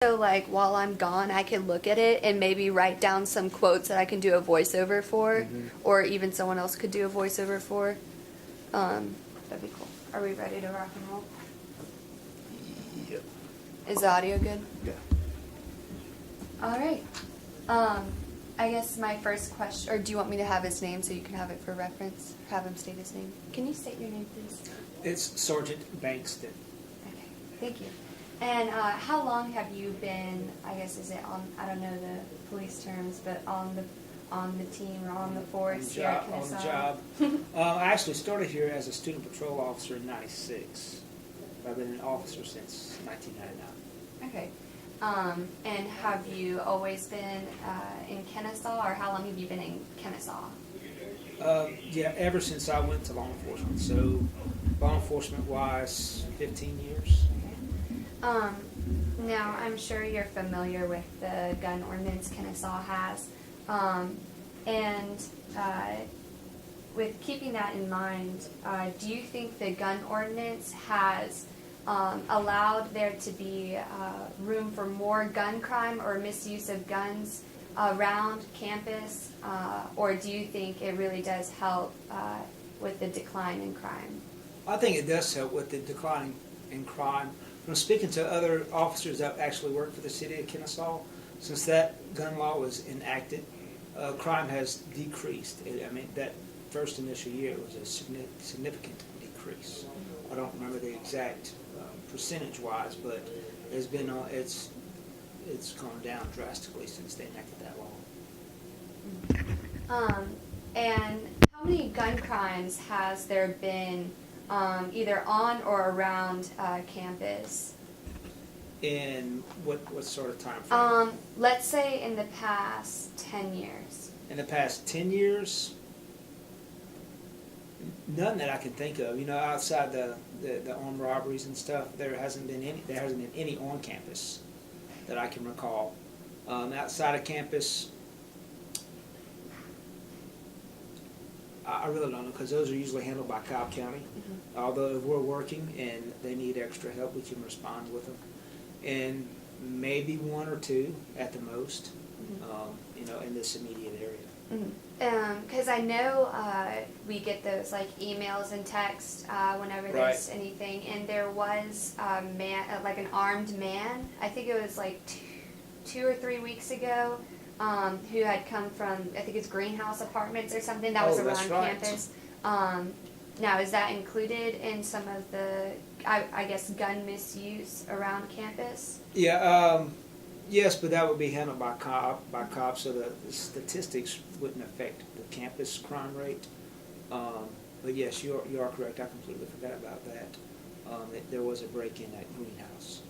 So, like, while I'm gone, I can look at it and maybe write down some quotes that I can do a voiceover for, or even someone else could do a voiceover for. That'd be cool. Are we ready to rock and roll? Yep. Is the audio good? Yeah. All right. I guess my first question, or do you want me to have his name so you can have it for reference? Have him state his name. Can you state your name, please? It's Sergeant Bankston. Okay, thank you. And how long have you been, I guess, is it on, I don't know the police terms, but on the team or on the force here at On the Kennesaw? job. I actually started here as a student patrol officer in '96. I've been an officer since 1999. Okay. And have you always been in Kennesaw, or how long have you been in Kennesaw? Yeah, ever since I went to law enforcement. So, law enforcement-wise, 15 years. Now, I'm sure you're familiar with the gun ordinance Kennesaw has. And with keeping that in mind, do you think the gun ordinance has allowed there to be room for more gun crime or misuse of guns around campus? Or do you think it really does help with the decline in crime? I think it does help with the decline in crime. From speaking to other officers that actually work for the city of Kennesaw, since that gun law was enacted, crime has decreased. I mean, that first initial year was a significant decrease. I don't remember the exact percentage-wise, but it's been it's gone down drastically since they enacted that law. And how many gun crimes has there been either on or around campus? In what sort of time frame? Let's say in the past 10 years. In the past 10 years, none that I can think of. You know, outside the armed robberies and stuff, there hasn't been any on campus that I can recall. Outside of campus, I really don't know, because those are usually handled by Cobb County. Although if we're working and they need extra help, we can respond with them. And maybe one or two at the most, you know, in this immediate area. Because I know we get those like emails and texts whenever there's anything, and there was a man, like an armed man. I think it was like 2 or 3 weeks ago, who had come from, I think it's Greenhouse Apartments or something that was around campus. Now, is that included in some of the, I guess, gun misuse around campus? Yeah. Yes, but that would be handled by cops, so the statistics wouldn't affect the campus crime rate. But yes, you are correct. I completely forgot about that. There was a break-in at Greenhouse.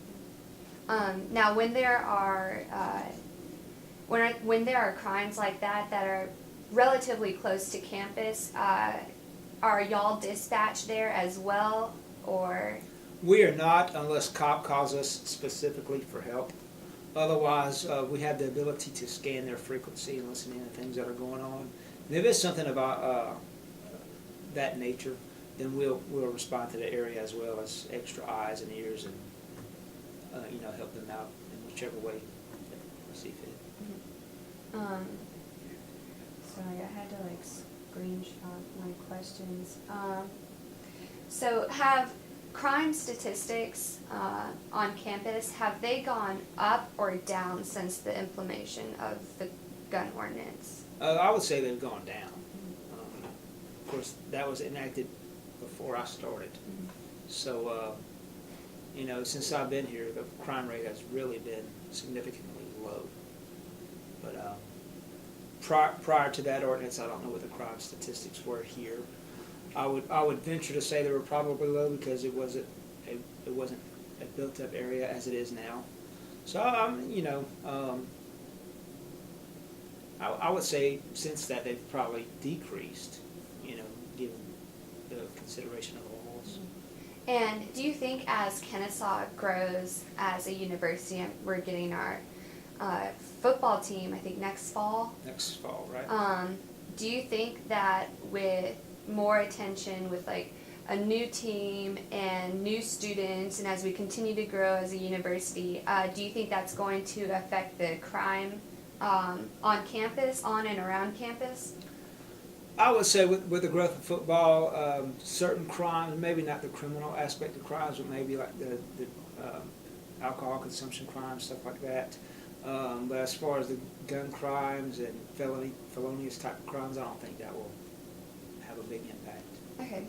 Now, when there are when there are crimes like that are relatively close to campus, are y'all dispatched there as well, or? We are not, unless COP calls us specifically for help. Otherwise, we have the ability to scan their frequency and listen in to things that are going on. And if it's something about that nature, then we'll respond to the area as well as extra eyes and ears, and you know, help them out in whichever way they see fit. Sorry, I had to like screenshot my questions. So have crime statistics on campus, have they gone up or down since the implementation of the gun ordinance? I would say they've gone down. Of course, that was enacted before I started. So, you know, since I've been here, the crime rate has really been significantly low. But prior to that ordinance, I don't know what the crime statistics were here. I would venture to say they were probably low because it wasn't a built-up area as it is now. So you know, I would say since that they've probably decreased. You know, given the consideration of the laws. And do you think as Kennesaw grows as a university, and we're getting our football team, I think next fall? Next fall, right? Do you think that with more attention, with like a new team and new students, and as we continue to grow as a university, do you think that's going to affect the crime on campus, on and around campus? I would say with the growth of football, certain crimes, maybe not the criminal aspect of crimes, but maybe like the alcohol consumption crimes, stuff like that. But as far as the gun crimes and felonious type of crimes, I don't think that will have a big impact. Okay.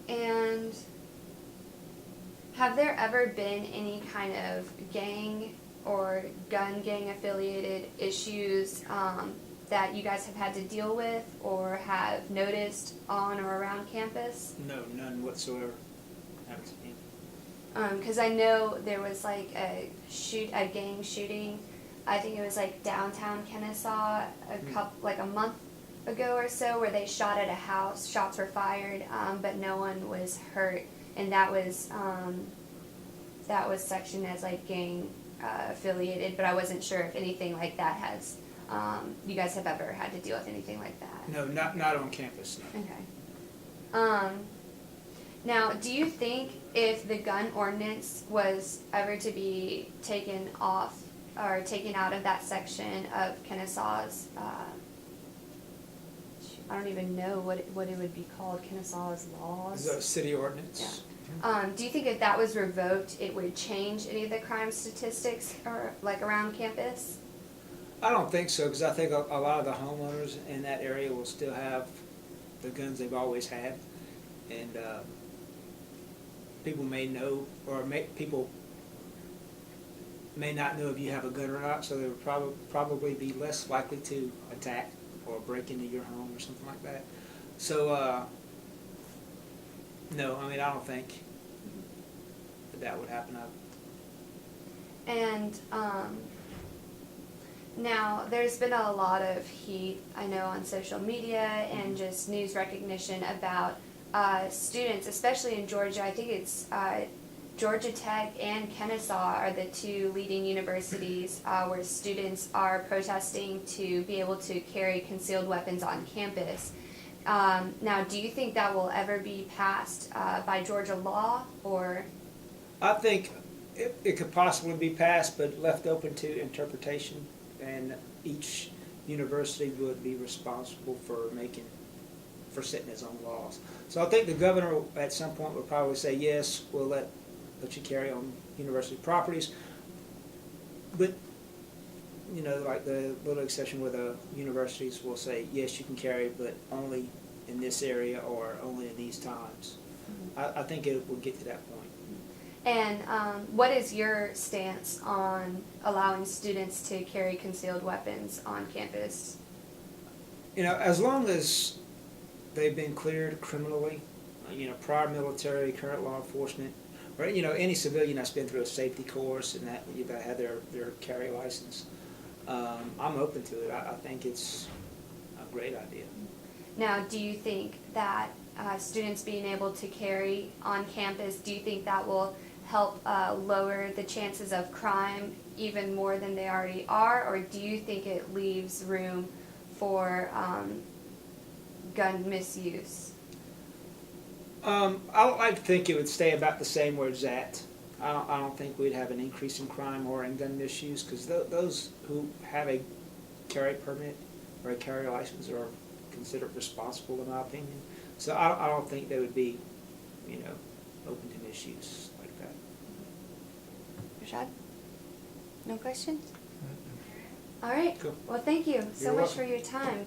And have there ever been any kind of gang or gun gang affiliated issues that you guys have had to deal with or have noticed on or around campus? No, none whatsoever. Haven't seen. Because I know there was like a gang shooting. I think it was like downtown Kennesaw a month ago or so, where they shot at a house. Shots were fired, but no one was hurt, and that was sectioned as like gang affiliated. But I wasn't sure if anything like that has. You guys have ever had to deal with anything like that? No, not on campus. No. Okay. Now, do you think if the gun ordinance was ever to be taken off or taken out of that section of Kennesaw's, I don't even know what it would be called, Kennesaw's laws? Is that a city ordinance? Yeah. Do you think if that was revoked, it would change any of the crime statistics or like around campus? I don't think so, because I think a lot of the homeowners in that area will still have the guns they've always had, and people may know, or people may not know if you have a gun or not, so they would probably be less likely to attack or break into your home or something like that. So, no, I mean, I don't think that would happen. And now, there's been a lot of heat, I know, on social media and just news recognition about students, especially in Georgia. I think it's Georgia Tech and Kennesaw are the two leading universities where students are protesting to be able to carry concealed weapons on campus. Now, do you think that will ever be passed by Georgia law, or? I think it could possibly be passed, but left open to interpretation, and each university would be responsible for setting its own laws. So I think the governor at some point would probably say, yes, we'll let you carry on university properties, but you know, like the little exception where the universities will say, yes, you can carry, but only in this area or only in these times. Mm-hmm. I think it will get to that point. And what is your stance on allowing students to carry concealed weapons on campus? You know, as long as they've been cleared criminally, you know, prior military, current law enforcement, or, you know, any civilian that's been through a safety course and that you've had their carry license, I'm open to it. I think it's a great idea. Now, do you think that students being able to carry on campus, do you think that will help lower the chances of crime even more than they already are, or do you think it leaves room for gun misuse? I would like to think it would stay about the same where it's at. I don't think we'd have an increase in crime or in gun misuse, because those who have a carry permit or a carry license are considered responsible, in my opinion. So I don't think they would be, you know, open to misuse like that. Rashad? No questions? All right. Cool. Well, thank you so You're much welcome. for your time.